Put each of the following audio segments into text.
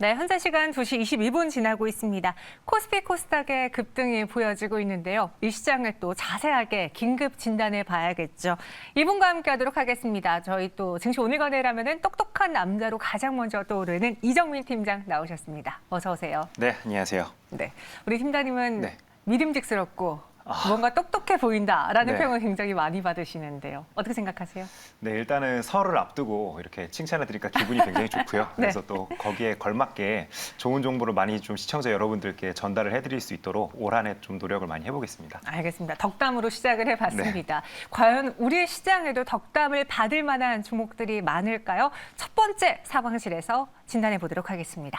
네, 현재 시간 2시 22분 지나고 있습니다. 코스피 코스닥의 급등이 보여지고 있는데요. 이 시장을 또 자세하게 긴급 진단해 봐야겠죠. 이분과 함께 하도록 하겠습니다. 저희 또 증시 오늘 거래라면은 똑똑한 남자로 가장 먼저 떠오르는 이정민 팀장 나오셨습니다. 어서 오세요. 네, 안녕하세요. 네, 우리 팀장님은 네. 믿음직스럽고 뭔가 똑똑해 보인다라는 네. 평을 굉장히 많이 받으시는데요. 어떻게 생각하세요? 네, 일단은 설을 앞두고 이렇게 칭찬을 드리니까 기분이 굉장히 좋고요. 네. 그래서 또 거기에 걸맞게 좋은 정보를 많이 좀 시청자 여러분들께 전달을 해드릴 수 있도록 올 한 해 좀 노력을 많이 해보겠습니다. 알겠습니다. 덕담으로 시작을 해봤습니다. 과연 우리 시장에도 덕담을 받을 만한 종목들이 많을까요? 첫 번째 사방실에서 진단해 보도록 하겠습니다.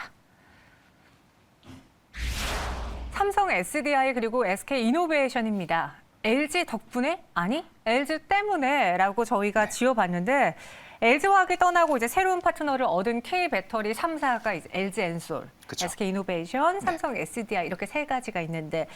삼성 SDI 그리고 SK이노베이션입니다. LG 덕분에? 아니, LG 때문에 라고 저희가 지어봤는데 LG화학이 떠나고 이제 새로운 파트너를 얻은 K배터리 3사가 이제 LG엔솔, 그쵸. SK이노베이션, 삼성 SDI 이렇게 세 가지가 있는데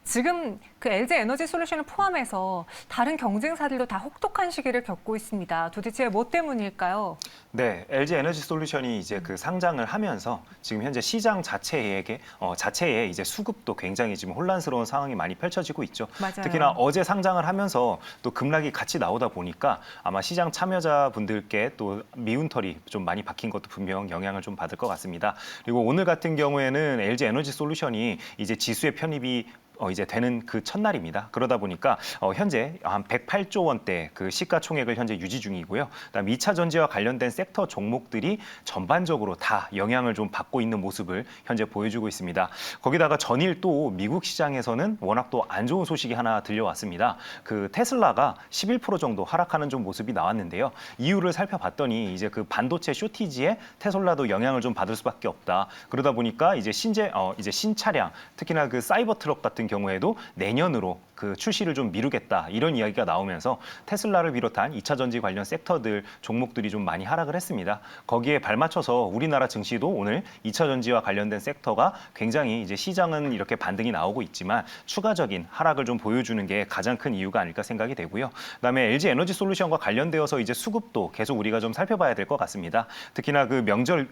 지금 그 LG 에너지 솔루션을 포함해서 다른 경쟁사들도 다 혹독한 시기를 겪고 있습니다. 도대체 뭐 때문일까요? 네, LG 에너지 솔루션이 이제 그 상장을 하면서 지금 현재 시장 자체에 이제 수급도 굉장히 지금 혼란스러운 상황이 많이 펼쳐지고 있죠. 맞아요. 특히나 어제 상장을 하면서 또 급락이 같이 나오다 보니까 아마 시장 참여자분들께 또 미운털이 좀 많이 박힌 것도 분명 영향을 좀 받을 것 같습니다. 그리고 오늘 같은 경우에는 LG 에너지 솔루션이 이제 지수에 편입이 이제 되는 그 첫날입니다. 그러다 보니까 현재 한 108조 원대 그 시가총액을 현재 유지 중이고요. 그다음 2차 전지와 관련된 섹터 종목들이 전반적으로 다 영향을 좀 받고 있는 모습을 현재 보여주고 있습니다. 거기다가 전일 또 미국 시장에서는 워낙 또 안 좋은 소식이 하나 들려왔습니다. 그 테슬라가 11% 정도 하락하는 좀 모습이 나왔는데요. 이유를 살펴봤더니 이제 그 반도체 쇼티지에 테슬라도 영향을 좀 받을 수밖에 없다. 그러다 보니까 이제 신차량, 특히나 그 사이버 트럭 같은 경우에도 내년으로 그 출시를 좀 미루겠다 이런 이야기가 나오면서 테슬라를 비롯한 2차 전지 관련 섹터들 종목들이 좀 많이 하락을 했습니다. 거기에 발맞춰서 우리나라 증시도 오늘 2차 전지와 관련된 섹터가 굉장히 이제 시장은 이렇게 반등이 나오고 있지만 추가적인 하락을 좀 보여주는 게 가장 큰 이유가 아닐까 생각이 되고요. 그다음에 LG 에너지 솔루션과 관련되어서 이제 수급도 계속 우리가 좀 살펴봐야 될 것 같습니다. 특히나 그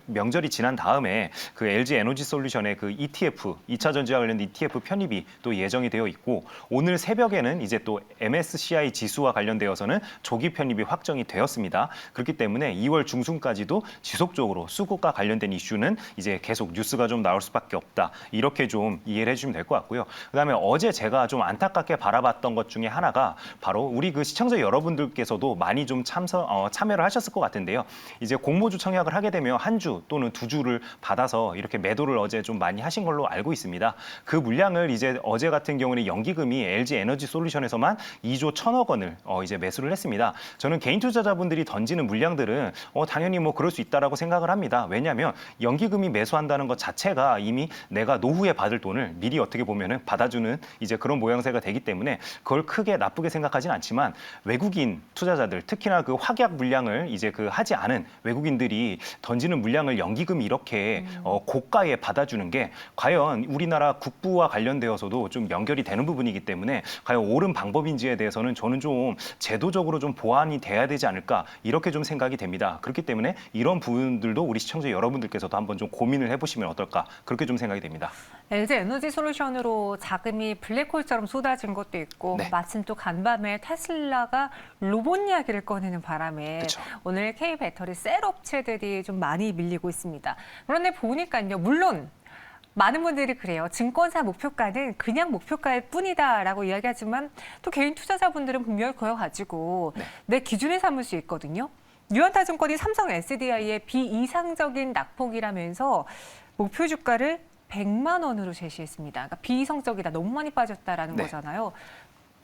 명절이 지난 다음에 그 LG 에너지 솔루션의 그 ETF 2차 전지와 관련된 ETF 편입이 또 예정이 되어 있고 오늘 새벽에는 이제 또 MSCI 지수와 관련되어서는 조기 편입이 확정이 되었습니다. 그렇기 때문에 2월 중순까지도 지속적으로 수급과 관련된 이슈는 이제 계속 뉴스가 좀 나올 수밖에 없다. 이렇게 좀 이해를 해주시면 될 것 같고요. 그다음에 어제 제가 좀 안타깝게 바라봤던 것 중에 하나가 바로 우리 그 시청자 여러분들께서도 많이 좀 참여를 하셨을 것 같은데요. 이제 공모주 청약을 하게 되면 한 주 또는 두 주를 받아서 이렇게 매도를 어제 좀 많이 하신 걸로 알고 있습니다. 그 물량을 이제 어제 같은 경우는 연기금이 LG 에너지 솔루션에서만 2조 1천억 원을 이제 매수를 했습니다. 저는 개인 투자자분들이 던지는 물량들은 당연히 뭐 그럴 수 있다라고 생각을 합니다. 왜냐하면 연기금이 매수한다는 것 자체가 이미 내가 노후에 받을 돈을 미리 어떻게 보면은 받아주는 이제 그런 모양새가 되기 때문에 그걸 크게 나쁘게 생각하진 않지만 외국인 투자자들 특히나 그 확약 물량을 이제 그 하지 않은 외국인들이 던지는 물량을 연기금이 이렇게 고가에 받아주는 게 과연 우리나라 국부와 관련되어서도 좀 연결이 되는 부분이기 때문에 과연 옳은 방법인지에 대해서는 저는 좀 제도적으로 좀 보완이 돼야 되지 않을까 이렇게 좀 생각이 됩니다. 그렇기 때문에 이런 부분들도 우리 시청자 여러분들께서도 한번 좀 고민을 해보시면 어떨까 그렇게 좀 생각이 됩니다. LG 에너지 솔루션으로 자금이 블랙홀처럼 쏟아진 것도 있고 네. 마침 또 간밤에 테슬라가 로봇 이야기를 꺼내는 바람에 그쵸. 오늘 K배터리 셀 업체들이 좀 많이 밀리고 있습니다. 그런데 보니까요. 물론 많은 분들이 그래요. 증권사 목표가는 그냥 목표가일 뿐이다라고 이야기하지만 또 개인 투자자분들은 분명히 그거 가지고 내 기준에 삼을 수 있거든요. 유한타증권이 삼성 SDI의 비이상적인 낙폭이라면서 목표 주가를 100만 원으로 제시했습니다. 그러니까 비이성적이다, 너무 많이 빠졌다라는 네. 거잖아요.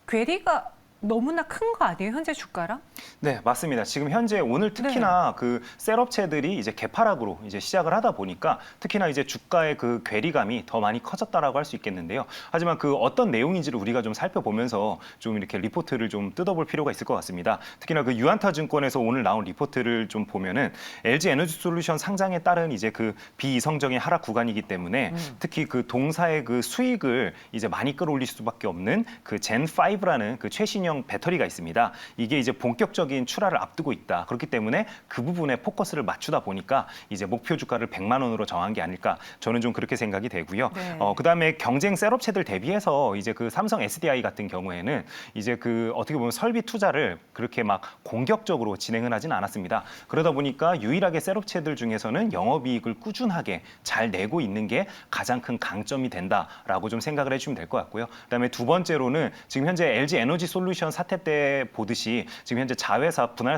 괴리가 너무나 큰 거 아니에요, 현재 주가랑? 네, 맞습니다. 지금 현재 오늘 특히나 그 셀업체들이 이제 개파락으로 이제 시작을 하다 보니까 특히나 이제 주가의 그 괴리감이 더 많이 커졌다라고 할 수 있겠는데요. 하지만 그 어떤 내용인지를 우리가 좀 살펴보면서 좀 이렇게 리포트를 좀 뜯어볼 필요가 있을 것 같습니다. 특히나 그 유한타증권에서 오늘 나온 리포트를 좀 보면은 LG 에너지 솔루션 상장에 따른 이제 그 비이성적인 하락 구간이기 때문에 특히 그 동사의 그 수익을 이제 많이 끌어올릴 수밖에 없는 그 젠5라는 그 최신형 리튬이온 배터리가 있습니다. 이게 이제 본격적인 출하를 앞두고 있다. 그렇기 때문에 그 부분에 포커스를 맞추다 보니까 이제 목표 주가를 100만 원으로 정한 게 아닐까 저는 좀 그렇게 생각이 되고요. 네. 그다음에 경쟁 셀업체들 대비해서 이제 그 삼성 SDI 같은 경우에는 이제 그 어떻게 보면 설비 투자를 그렇게 막 공격적으로 진행을 하진 않았습니다. 그러다 보니까 유일하게 셀업체들 중에서는 영업이익을 꾸준하게 잘 내고 있는 게 가장 큰 강점이 된다라고 좀 생각을 해주시면 될 것 같고요. 그다음에 두 번째로는 지금 현재 LG 에너지 솔루션 사태 때 보듯이 지금 현재 자회사 분할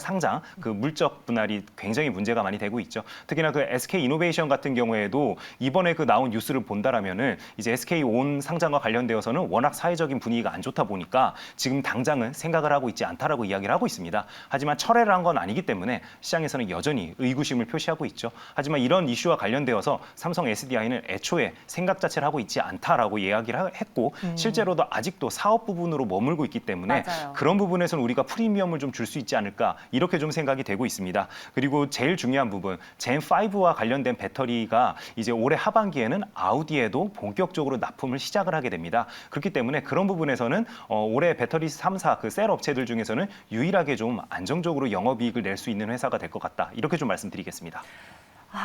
상장 그 물적 분할이 굉장히 문제가 많이 되고 있죠. 특히나 그 SK 이노베이션 같은 경우에도 이번에 그 나온 뉴스를 본다라면은 이제 SK 온 상장과 관련되어서는 워낙 사회적인 분위기가 안 좋다 보니까 지금 당장은 생각을 하고 있지 않다라고 이야기를 하고 있습니다. 하지만 철회를 한 건 아니기 때문에 시장에서는 여전히 의구심을 표시하고 있죠. 하지만 이런 이슈와 관련되어서 삼성 SDI는 애초에 생각 자체를 하고 있지 않다라고 이야기를 했고 실제로도 아직도 사업 부분으로 머물고 있기 때문에 맞아요. 그런 부분에서는 우리가 프리미엄을 좀 줄 수 있지 않을까 이렇게 좀 생각이 되고 있습니다. 그리고 제일 중요한 부분 젠5와 관련된 배터리가 이제 올해 하반기에는 아우디에도 본격적으로 납품을 시작을 하게 됩니다. 그렇기 때문에 그런 부분에서는 올해 배터리 3사 그 셀 업체들 중에서는 유일하게 좀 안정적으로 영업이익을 낼 수 있는 회사가 될 것 같다. 이렇게 좀 말씀드리겠습니다.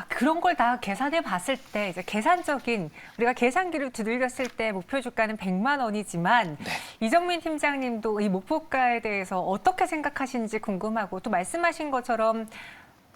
그런 걸 다 계산해 봤을 때 이제 계산적인 우리가 계산기를 두들겼을 때 목표 주가는 100만 원이지만 이정민 팀장님도 이 목표가에 대해서 어떻게 생각하시는지 궁금하고 또 말씀하신 것처럼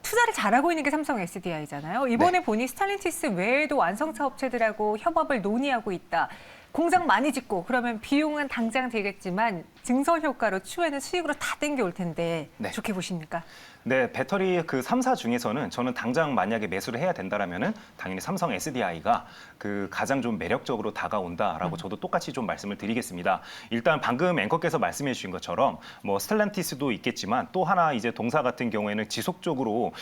투자를 잘하고 있는 게 삼성 SDI잖아요. 이번에 보니 스탈린티스 외에도 완성차 업체들하고 협업을 논의하고 있다. 공장 많이 짓고 그러면 비용은 당장 되겠지만 증설 효과로 추후에는 수익으로 다 땡겨올 텐데 좋게 보십니까? 네, 배터리 그 3사 중에서는 저는 당장 만약에 매수를 해야 된다라면은 당연히 삼성 SDI가 그 가장 좀 매력적으로 다가온다라고 저도 똑같이 좀 말씀을 드리겠습니다. 일단 방금 앵커께서 말씀해 주신 것처럼 뭐 스텔란티스도 있겠지만 또 하나 이제 동사 같은 경우에는 지속적으로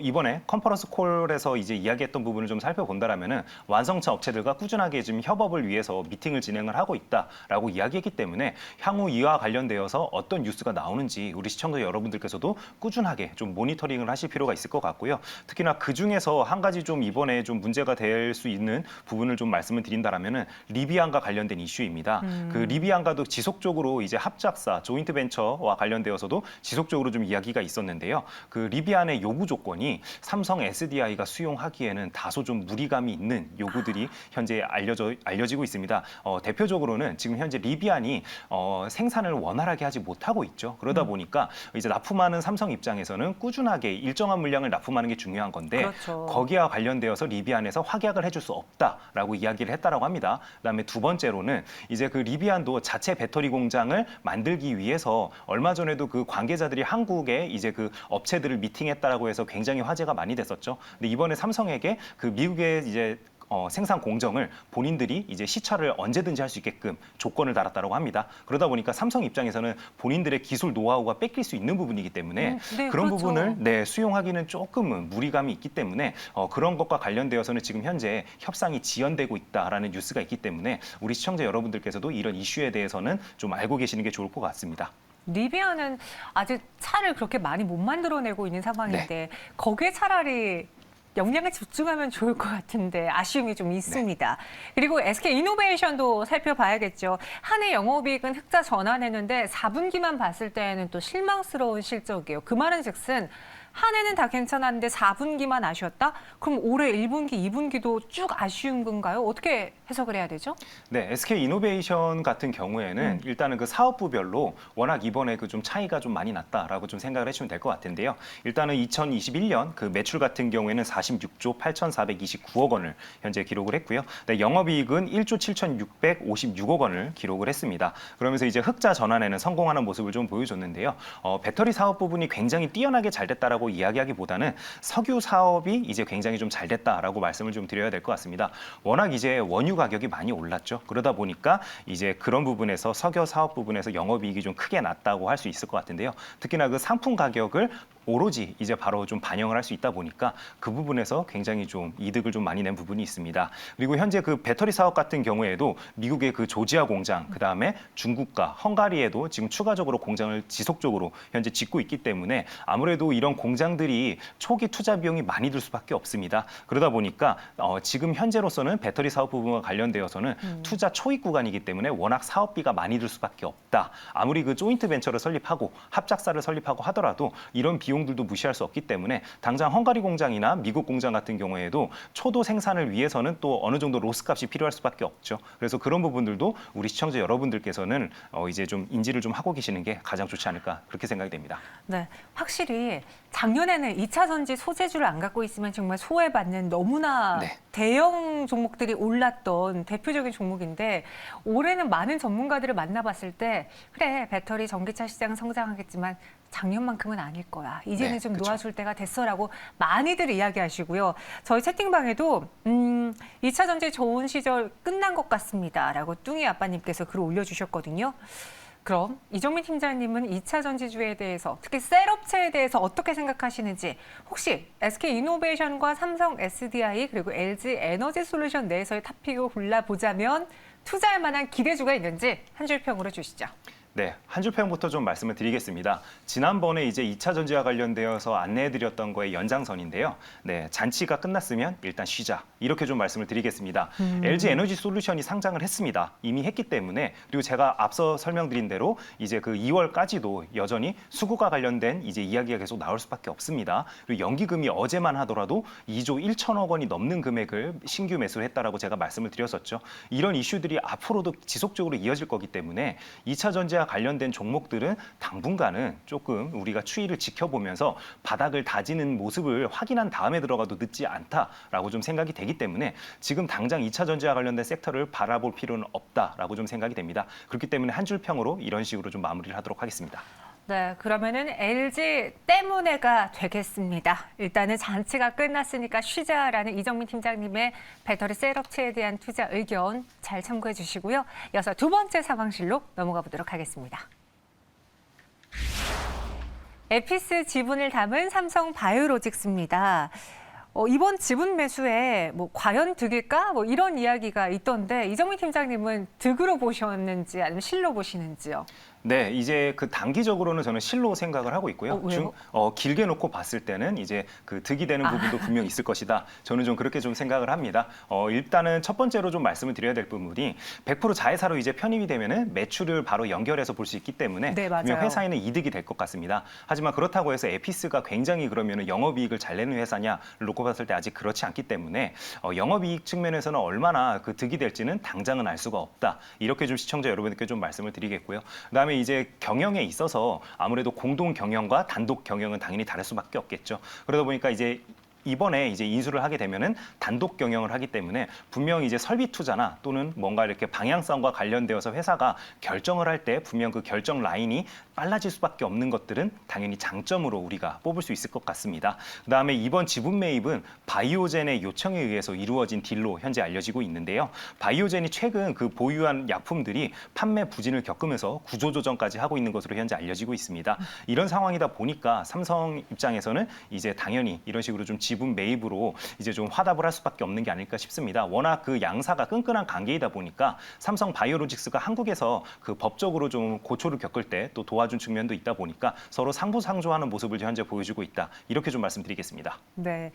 이번에 컨퍼런스 콜에서 이제 이야기했던 부분을 좀 살펴본다라면은 완성차 업체들과 꾸준하게 지금 협업을 위해서 미팅을 진행을 하고 있다라고 이야기했기 때문에 향후 이와 관련되어서 어떤 뉴스가 나오는지 우리 시청자 여러분들께서도 꾸준하게 좀 모니터링을 하실 필요가 있을 것 같고요. 특히나 그 중에서 한 가지 좀 이번에 좀 문제가 될 수 있는 부분을 좀 말씀을 드린다라면은 리비안과 관련된 이슈입니다. 그 리비안과도 지속적으로 이제 합작사 조인트 벤처와 관련되어서도 지속적으로 좀 이야기가 있었는데요. 그 리비안의 요구 조건이 삼성 SDI가 수용하기에는 다소 좀 무리감이 있는 요구들이 현재 알려지고 있습니다. 대표적으로는 지금 현재 리비안이 생산을 원활하게 하지 못하고 있죠. 그러다 보니까 이제 납품하는 삼성 입장에서는 꾸준하게 일정한 물량을 납품하는 게 중요한 건데 그렇죠. 거기와 관련되어서 리비안에서 확약을 해줄 수 없다라고 이야기를 했다라고 합니다. 그다음에 두 번째로는 이제 그 리비안도 자체 배터리 공장을 만들기 위해서 얼마 전에도 그 관계자들이 한국에 이제 그 업체들을 미팅했다라고 해서 굉장히 화제가 많이 됐었죠. 근데 이번에 삼성에게 그 미국의 이제 생산 공정을 본인들이 이제 시찰을 언제든지 할 수 있게끔 조건을 달았다고 합니다. 그러다 보니까 삼성 입장에서는 본인들의 기술 노하우가 뺏길 수 있는 부분이기 때문에 네, 그런 그렇죠. 부분을 수용하기는 조금은 무리감이 있기 때문에 그런 것과 관련되어서는 지금 현재 협상이 지연되고 있다라는 뉴스가 있기 때문에 우리 시청자 여러분들께서도 이런 이슈에 대해서는 좀 알고 계시는 게 좋을 것 같습니다. 리비아는 아직 차를 그렇게 많이 못 만들어내고 있는 상황인데 거기에 차라리 역량을 집중하면 좋을 것 같은데 아쉬움이 좀 있습니다. 그리고 SK 이노베이션도 살펴봐야겠죠. 한 해 영업이익은 흑자 전환했는데 4분기만 봤을 때에는 또 실망스러운 실적이에요. 그 말은 즉슨 한 해는 다 괜찮았는데 4분기만 아쉬웠다? 그럼 올해 1분기, 2분기도 쭉 아쉬운 건가요? 어떻게 해석을 해야 되죠? 네, SK 이노베이션 같은 경우에는 일단은 그 사업부별로 워낙 이번에 그 좀 차이가 좀 많이 났다라고 좀 생각을 해주면 될 것 같은데요. 일단은 2021년 그 매출 같은 경우에는 46조 8,429억 원을 현재 기록을 했고요. 네, 영업이익은 1조 7,656억 원을 기록을 했습니다. 그러면서 이제 흑자 전환에는 성공하는 모습을 좀 보여줬는데요. 배터리 사업 부분이 굉장히 뛰어나게 잘 됐다라고 이야기하기보다는 석유 사업이 이제 굉장히 좀 잘 됐다라고 말씀을 좀 드려야 될 것 같습니다. 워낙 이제 원유 가격이 많이 올랐죠. 그러다 보니까 이제 그런 부분에서 석유 사업 부분에서 영업이익이 좀 크게 났다고 할 수 있을 것 같은데요. 특히나 그 상품 가격을 오로지 이제 바로 좀 반영을 할 수 있다 보니까 그 부분에서 굉장히 좀 이득을 좀 많이 낸 부분이 있습니다. 그리고 현재 그 배터리 사업 같은 경우에도 미국의 그 조지아 공장, 그다음에 중국과 헝가리에도 지금 추가적으로 공장을 지속적으로 현재 짓고 있기 때문에 아무래도 이런 공장 공장들이 초기 투자 비용이 많이 들 수밖에 없습니다. 그러다 보니까 지금 현재로서는 배터리 사업 부분과 관련되어서는 투자 초입 구간이기 때문에 워낙 사업비가 많이 들 수밖에 없다. 아무리 그 조인트 벤처를 설립하고 합작사를 설립하고 하더라도 이런 비용들도 무시할 수 없기 때문에 당장 헝가리 공장이나 미국 공장 같은 경우에도 초도 생산을 위해서는 또 어느 정도 로스값이 필요할 수밖에 없죠. 그래서 그런 부분들도 우리 시청자 여러분들께서는 이제 좀 인지를 좀 하고 계시는 게 가장 좋지 않을까 그렇게 생각이 됩니다. 네, 확실히 작년에는 2차 전지 소재주를 안 갖고 있으면 정말 소외받는 너무나 네. 대형 종목들이 올랐던 대표적인 종목인데 올해는 많은 전문가들을 만나봤을 때 그래 배터리 전기차 시장은 성장하겠지만 작년만큼은 아닐 거야. 이제는 네, 좀 그쵸. 놓아줄 때가 됐어라고 많이들 이야기하시고요. 저희 채팅방에도 2차 전지 좋은 시절 끝난 것 같습니다라고 뚱이 아빠님께서 글을 올려주셨거든요. 그럼 이정민 팀장님은 2차 전지주에 대해서 특히 셀업체에 대해서 어떻게 생각하시는지 혹시 SK이노베이션과 삼성 SDI 그리고 LG 에너지솔루션 내에서의 탑픽을 골라보자면 투자할 만한 기대주가 있는지 한 줄 평으로 주시죠. 네, 한 줄 평부터 좀 말씀을 드리겠습니다. 지난번에 이제 2차 전지와 관련되어서 안내해드렸던 거의 연장선인데요. 네, 잔치가 끝났으면 일단 쉬자. 이렇게 좀 말씀을 드리겠습니다. LG 에너지 솔루션이 상장을 했습니다. 이미 했기 때문에 그리고 제가 앞서 설명드린 대로 이제 그 2월까지도 여전히 수구가 관련된 이제 이야기가 계속 나올 수밖에 없습니다. 그리고 연기금이 어제만 하더라도 2조 1천억 원이 넘는 금액을 신규 매수를 했다라고 제가 말씀을 드렸었죠. 이런 이슈들이 앞으로도 지속적으로 이어질 거기 때문에 2차 전지와 관련된 종목들은 당분간은 조금 우리가 추이를 지켜보면서 바닥을 다지는 모습을 확인한 다음에 들어가도 늦지 않다라고 좀 생각이 되기 때문에 지금 당장 2차 전지와 관련된 섹터를 바라볼 필요는 없다라고 좀 생각이 됩니다. 그렇기 때문에 한 줄 평으로 이런 식으로 좀 마무리를 하도록 하겠습니다. 네, 그러면은 LG 때문에가 되겠습니다. 일단은 잔치가 끝났으니까 쉬자라는 이정민 팀장님의 배터리 셀업체에 대한 투자 의견 잘 참고해 주시고요. 이어서 두 번째 상황실로 넘어가 보도록 하겠습니다. 에피스 지분을 담은 삼성 바이오로직스입니다. 이번 지분 매수에 뭐 과연 득일까? 뭐 이런 이야기가 있던데 이정민 팀장님은 득으로 보셨는지 아니면 실로 보시는지요? 네, 이제 그 단기적으로는 저는 실로 생각을 하고 있고요. 왜요? 길게 놓고 봤을 때는 이제 그 득이 되는 부분도 분명 있을 것이다. 저는 좀 그렇게 좀 생각을 합니다. 일단은 첫 번째로 좀 말씀을 드려야 될 부분이 100% 자회사로 이제 편입이 되면은 매출을 바로 연결해서 볼 수 있기 때문에 네, 맞아요. 분명 회사에는 이득이 될 것 같습니다. 하지만 그렇다고 해서 에피스가 굉장히 그러면은 영업이익을 잘 내는 회사냐를 놓고 봤을 때 아직 그렇지 않기 때문에 영업이익 측면에서는 얼마나 그 득이 될지는 당장은 알 수가 없다. 이렇게 좀 시청자 여러분께 좀 말씀을 드리겠고요. 그다음에 이제 경영에 있어서 아무래도 공동 경영과 단독 경영은 당연히 다를 수밖에 없겠죠. 그러다 보니까 이제 이번에 이제 인수를 하게 되면은 단독 경영을 하기 때문에 분명 이제 설비 투자나 또는 뭔가 이렇게 방향성과 관련되어서 회사가 결정을 할 때 분명 그 결정 라인이 빨라질 수밖에 없는 것들은 당연히 장점으로 우리가 뽑을 수 있을 것 같습니다. 그다음에 이번 지분 매입은 바이오젠의 요청에 의해서 이루어진 딜로 현재 알려지고 있는데요. 바이오젠이 최근 그 보유한 약품들이 판매 부진을 겪으면서 구조조정까지 하고 있는 것으로 현재 알려지고 있습니다. 이런 상황이다 보니까 삼성 입장에서는 이제 당연히 이런 식으로 좀 지분 매입으로 이제 좀 화답을 할 수밖에 없는 게 아닐까 싶습니다. 워낙 그 양사가 끈끈한 관계이다 보니까 삼성 바이오로직스가 한국에서 그 법적으로 좀 고초를 겪을 때 또 도와준 측면도 있다 보니까 서로 상부상조하는 모습을 현재 보여주고 있다. 이렇게 좀 말씀드리겠습니다. 네.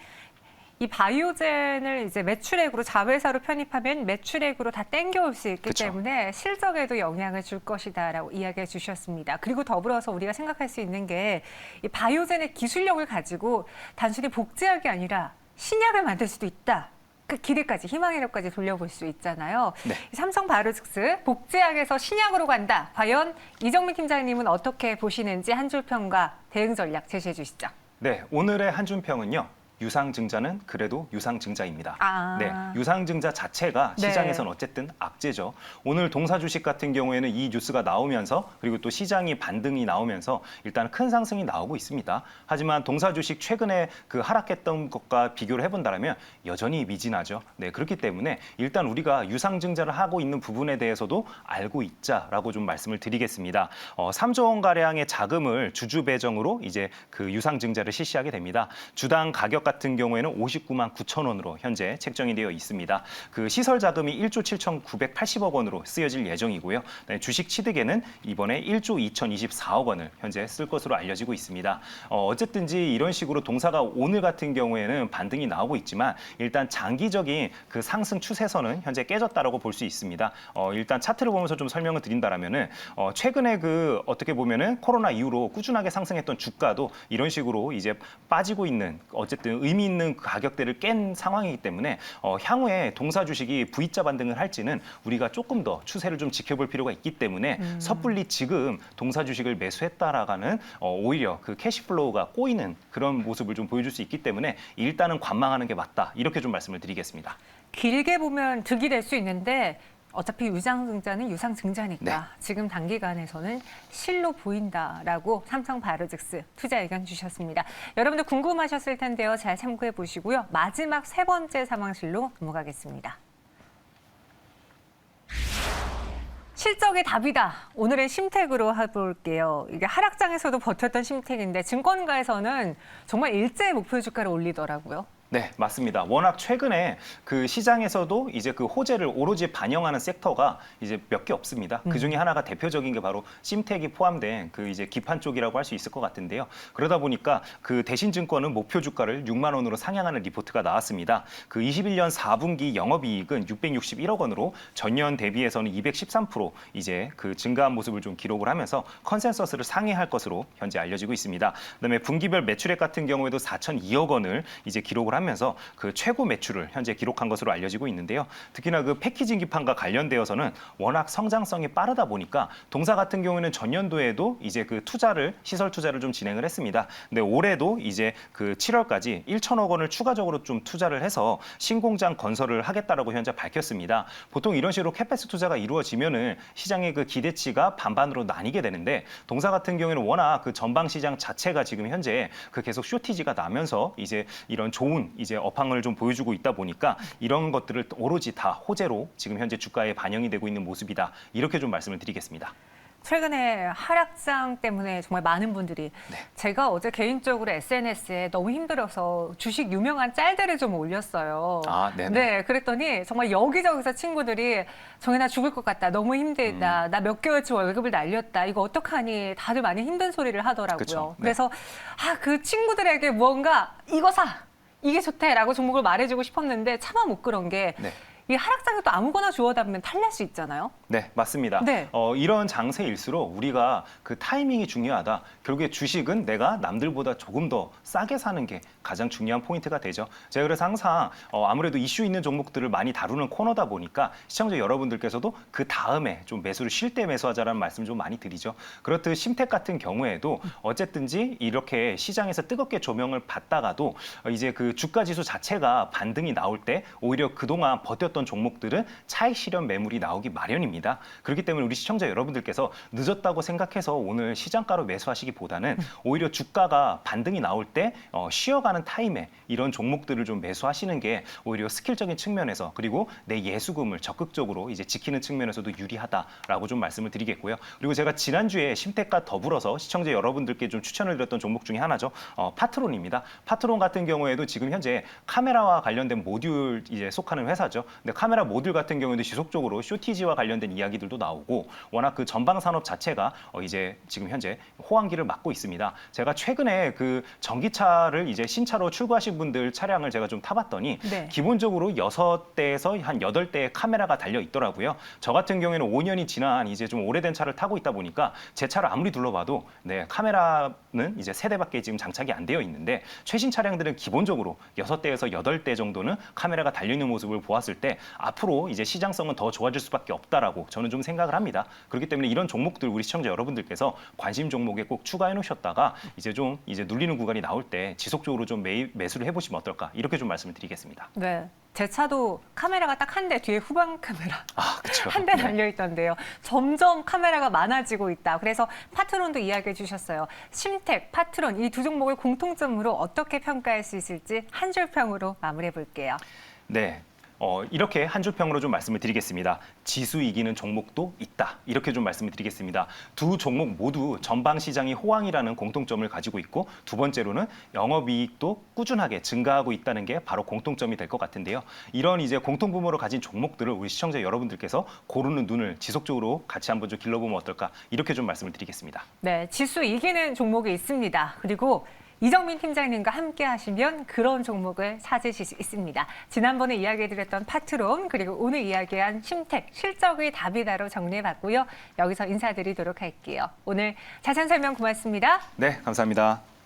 이 바이오젠을 이제 매출액으로 자회사로 편입하면 매출액으로 다 땡겨올 수 있기 그쵸. 때문에 실적에도 영향을 줄 것이다라고 이야기해 주셨습니다. 그리고 더불어서 우리가 생각할 수 있는 게 이 바이오젠의 기술력을 가지고 단순히 복제약이 아니라 신약을 만들 수도 있다. 그 기대까지 희망이력까지 돌려볼 수 있잖아요. 네. 이 삼성 바이오로직스 복제약에서 신약으로 간다. 과연 이정민 팀장님은 어떻게 보시는지 한 줄 평과 대응 전략 제시해 주시죠. 네, 오늘의 한준평은요. 유상증자는 그래도 유상증자입니다. 네, 유상증자 자체가 네. 시장에서는 어쨌든 악재죠. 오늘 동사 주식 같은 경우에는 이 뉴스가 나오면서 그리고 또 시장이 반등이 나오면서 일단 큰 상승이 나오고 있습니다. 하지만 동사 주식 최근에 그 하락했던 것과 비교를 해본다면 여전히 미진하죠. 네, 그렇기 때문에 일단 우리가 유상증자를 하고 있는 부분에 대해서도 알고 있자라고 좀 말씀을 드리겠습니다. 3조 원 가량의 자금을 주주 배정으로 이제 그 유상증자를 실시하게 됩니다. 주당 가격 같은 경우에는 59만 9천 원으로 현재 책정이 되어 있습니다. 그 시설 자금이 1조 7,980억 원으로 쓰여질 예정이고요. 주식 취득에는 이번에 1조 2,024억 원을 현재 쓸 것으로 알려지고 있습니다. 어쨌든지 이런 식으로 동사가 오늘 같은 경우에는 반등이 나오고 있지만 일단 장기적인 그 상승 추세선은 현재 깨졌다라고 볼 수 있습니다. 일단 차트를 보면서 좀 설명을 드린다라면은 최근에 그 어떻게 보면은 코로나 이후로 꾸준하게 상승했던 주가도 이런 식으로 이제 빠지고 있는 어쨌든 의미 있는 가격대를 깬 상황이기 때문에 향후에 동사 주식이 V자 반등을 할지는 우리가 조금 더 추세를 좀 지켜볼 필요가 있기 때문에 섣불리 지금 동사 주식을 매수했다라가는 오히려 그 캐시플로우가 꼬이는 그런 모습을 좀 보여줄 수 있기 때문에 일단은 관망하는 게 맞다. 이렇게 좀 말씀을 드리겠습니다. 길게 보면 득이 될 수 있는데 어차피 유상증자는 유상증자니까 네. 지금 단기간에서는 실로 보인다라고 삼성바이오로직스 투자 의견 주셨습니다. 여러분들 궁금하셨을 텐데요. 잘 참고해 보시고요. 마지막 세 번째 상황실로 넘어가겠습니다. 실적이 답이다. 오늘은 심택으로 해볼게요. 이게 하락장에서도 버텼던 심택인데 증권가에서는 정말 일제히 목표 주가를 올리더라고요. 네, 맞습니다. 워낙 최근에 그 시장에서도 이제 그 호재를 오로지 반영하는 섹터가 이제 몇 개 없습니다. 그 중에 하나가 대표적인 게 바로 심택이 포함된 그 이제 기판 쪽이라고 할 수 있을 것 같은데요. 그러다 보니까 그 대신증권은 목표 주가를 6만 원으로 상향하는 리포트가 나왔습니다. 그 21년 4분기 영업이익은 661억 원으로 전년 대비해서는 213% 이제 그 증가한 모습을 좀 기록을 하면서 컨센서스를 상회할 것으로 현재 알려지고 있습니다. 그다음에 분기별 매출액 같은 경우에도 4,002억 원을 이제 기록을 하면서 그 최고 매출을 현재 기록한 것으로 알려지고 있는데요. 특히나 그 패키징 기판과 관련되어서는 워낙 성장성이 빠르다 보니까 동사 같은 경우에는 전년도에도 이제 그 시설 투자를 좀 진행을 했습니다. 근데 올해도 이제 그 7월까지 1천억 원을 추가적으로 좀 투자를 해서 신공장 건설을 하겠다라고 현재 밝혔습니다. 보통 이런 식으로 캐pex 투자가 이루어지면은 시장의 그 기대치가 반반으로 나뉘게 되는데 동사 같은 경우에는 워낙 그 전방 시장 자체가 지금 현재 그 계속 쇼티지가 나면서 이제 이런 좋은 이제 업황을 좀 보여주고 있다 보니까 이런 것들을 오로지 다 호재로 지금 현재 주가에 반영이 되고 있는 모습이다. 이렇게 좀 말씀을 드리겠습니다. 최근에 하락장 때문에 정말 많은 분들이 네. 제가 어제 개인적으로 SNS에 너무 힘들어서 주식 유명한 짤들을 좀 올렸어요. 아, 네네. 네, 그랬더니 정말 여기저기서 친구들이 정현아 죽을 것 같다. 너무 힘들다. 나 몇 개월치 월급을 날렸다. 이거 어떡하니? 다들 많이 힘든 소리를 하더라고요. 그쵸. 네. 그래서 그 친구들에게 무언가 이거 사. 이게 좋대라고 종목을 말해주고 싶었는데 차마 못 그런 게 네. 이 하락장에 또 아무거나 주워 담으면 탈날 수 있잖아요. 네, 맞습니다. 네. 이런 장세일수록 우리가 그 타이밍이 중요하다. 결국에 주식은 내가 남들보다 조금 더 싸게 사는 게 가장 중요한 포인트가 되죠. 제가 그래서 항상 아무래도 이슈 있는 종목들을 많이 다루는 코너다 보니까 시청자 여러분들께서도 그 다음에 좀 매수를 쉴 때 매수하자라는 말씀 좀 많이 드리죠. 그렇듯 심택 같은 경우에도 어쨌든지 이렇게 시장에서 뜨겁게 조명을 받다가도 이제 그 주가 지수 자체가 반등이 나올 때 오히려 그동안 버텼던 종목들은 차익 실현 매물이 나오기 마련입니다. 그렇기 때문에 우리 시청자 여러분들께서 늦었다고 생각해서 오늘 시장가로 매수하시기보다는 오히려 주가가 반등이 나올 때 쉬어가는 타임에 이런 종목들을 좀 매수하시는 게 오히려 스킬적인 측면에서 그리고 내 예수금을 적극적으로 이제 지키는 측면에서도 유리하다라고 좀 말씀을 드리겠고요. 그리고 제가 지난주에 심택과 더불어서 시청자 여러분들께 좀 추천을 드렸던 종목 중에 하나죠. 파트론입니다. 파트론 같은 경우에도 지금 현재 카메라와 관련된 모듈 이제 속하는 회사죠. 근데 카메라 모듈 같은 경우에도 지속적으로 쇼티지와 관련된 이야기들도 나오고 워낙 그 전방 산업 자체가 이제 지금 현재 호황기를 맞고 있습니다. 제가 최근에 그 전기차를 이제 신차로 출고하신 분들 차량을 제가 좀 타봤더니 네. 기본적으로 6대에서 한 8대의 카메라가 달려 있더라고요. 저 같은 경우에는 5년이 지난 이제 좀 오래된 차를 타고 있다 보니까 제 차를 아무리 둘러봐도 네, 카메라는 이제 3대밖에 지금 장착이 안 되어 있는데 최신 차량들은 기본적으로 6대에서 8대 정도는 카메라가 달려 있는 모습을 보았을 때 앞으로 이제 시장성은 더 좋아질 수밖에 없다라고 저는 좀 생각을 합니다. 그렇기 때문에 이런 종목들 우리 시청자 여러분들께서 관심 종목에 꼭 추가해 놓으셨다가 이제 좀 이제 눌리는 구간이 나올 때 지속적으로 좀 매수를 해보시면 어떨까 이렇게 좀 말씀을 드리겠습니다. 네. 제 차도 카메라가 딱 한 대, 뒤에 후방 카메라 그렇죠. 한 대 네. 달려 있던데요. 점점 카메라가 많아지고 있다. 그래서 파트론도 이야기해 주셨어요. 심택, 파트론 이 두 종목을 공통점으로 어떻게 평가할 수 있을지 한 줄 평으로 마무리해 볼게요. 네. 이렇게 한 줄 평으로 좀 말씀을 드리겠습니다. 지수 이기는 종목도 있다. 이렇게 좀 말씀을 드리겠습니다. 두 종목 모두 전방 시장이 호황이라는 공통점을 가지고 있고 두 번째로는 영업이익도 꾸준하게 증가하고 있다는 게 바로 공통점이 될 것 같은데요. 이런 이제 공통분모를 가진 종목들을 우리 시청자 여러분들께서 고르는 눈을 지속적으로 같이 한번 좀 길러보면 어떨까 이렇게 좀 말씀을 드리겠습니다. 네, 지수 이기는 종목이 있습니다. 그리고 이정민 팀장님과 함께 하시면 그런 종목을 찾으실 수 있습니다. 지난번에 이야기해드렸던 파트론 그리고 오늘 이야기한 심택, 실적의 답이다로 정리해봤고요. 여기서 인사드리도록 할게요. 오늘 자세한 설명 고맙습니다. 네, 감사합니다.